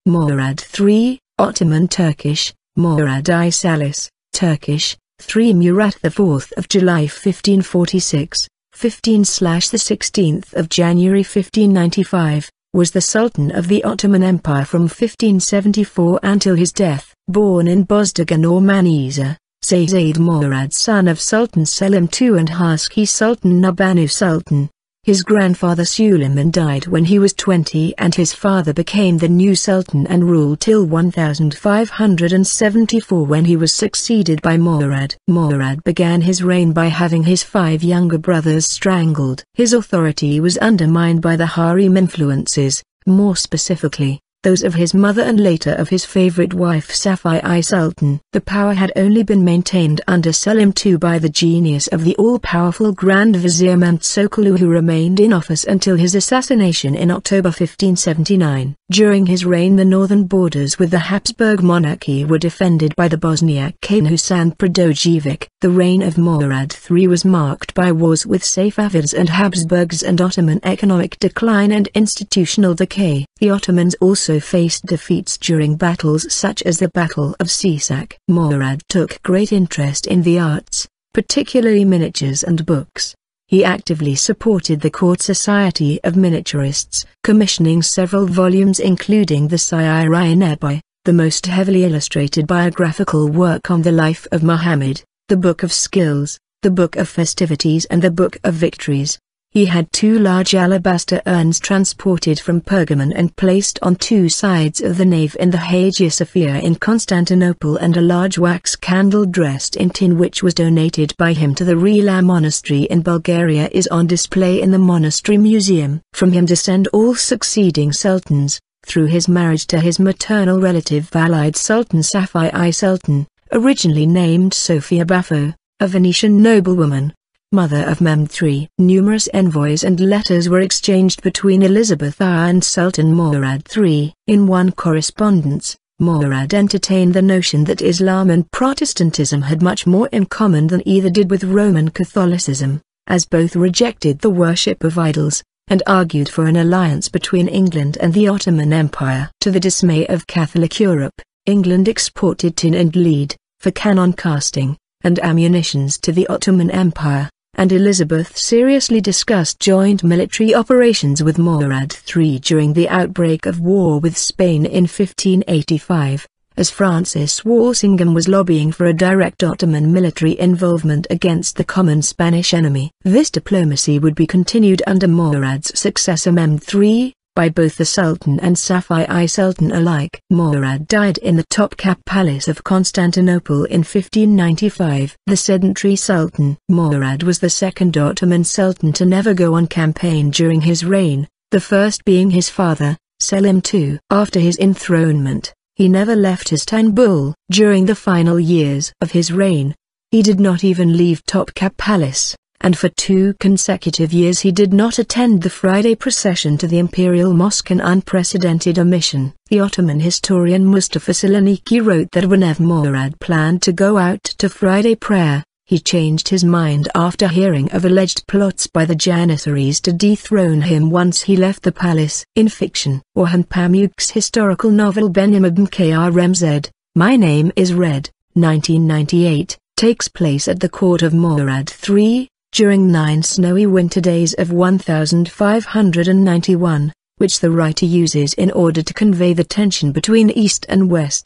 Murad III, Ottoman Turkish, Murād-i sālis, Turkish, III.Murat the 4th of July 1546, 15/16th of January 1595, was the Sultan of the Ottoman Empire from 1574 until his death. Born in Bozdağan or Manisa, Şehzade Murad, son of Sultan Selim II and haseki Sultan Nurbanu Sultan. His grandfather Suleiman died when he was 20 and his father became the new sultan and ruled till 1574 when he was succeeded by Murad. Murad began his reign by having his 5 younger brothers strangled. His authority was undermined by the harem influences, more specifically, those of his mother and later of his favorite wife Safiye Sultan. The power had only been maintained under Selim II by the genius of the all-powerful Grand Vizier Mehmed Sokollu, who remained in office until his assassination in October 1579. During his reign the northern borders with the Habsburg Monarchy were defended by the Bosniak Khan Hasan Predojević. The reign of Murad III was marked by wars with Safavids and Habsburgs and Ottoman economic decline and institutional decay. The Ottomans also faced defeats during battles such as the Battle of Sisak. Murad took great interest in the arts, particularly miniatures and books. He actively supported the court society of miniaturists, commissioning several volumes including the Sīr-i-Nabi, the most heavily illustrated biographical work on the life of Muhammad, the Book of Skills, the Book of Festivities and the Book of Victories. He had 2 large alabaster urns transported from Pergamon and placed on 2 sides of the nave in the Hagia Sophia in Constantinople, and a large wax candle dressed in tin which was donated by him to the Rila monastery in Bulgaria is on display in the monastery museum. From him descend all succeeding sultans, through his marriage to his maternal relative Valide Sultan Safiye Sultan, originally named Sophia Bafo, a Venetian noblewoman, mother of Mehmed III. Numerous envoys and letters were exchanged between Elizabeth I and Sultan Murad III. In one correspondence, Murad entertained the notion that Islam and Protestantism had much more in common than either did with Roman Catholicism, as both rejected the worship of idols, and argued for an alliance between England and the Ottoman Empire. To the dismay of Catholic Europe, England exported tin and lead, for cannon casting, and ammunitions to the Ottoman Empire, and Elizabeth seriously discussed joint military operations with Murad III during the outbreak of war with Spain in 1585, as Francis Walsingham was lobbying for a direct Ottoman military involvement against the common Spanish enemy. This diplomacy would be continued under Murad's successor Mehmed III, by both the Sultan and Safiye Sultan alike. Murad died in the Topkapı Palace of Constantinople in 1595. The sedentary Sultan. Murad was the second Ottoman Sultan to never go on campaign during his reign, the first being his father, Selim II. After his enthronement, he never left Istanbul. During the final years of his reign, he did not even leave Topkapı Palace, and for 2 consecutive years he did not attend the Friday procession to the Imperial Mosque, an unprecedented omission. The Ottoman historian Mustafa Saloniki wrote that whenever Murad planned to go out to Friday prayer, he changed his mind after hearing of alleged plots by the Janissaries to dethrone him once he left the palace. In fiction, Orhan Pamuk's historical novel Benim Adım Krmz, My Name is Red, 1998, takes place at the court of Murad III, during 9 snowy winter days of 1591, which the writer uses in order to convey the tension between East and West.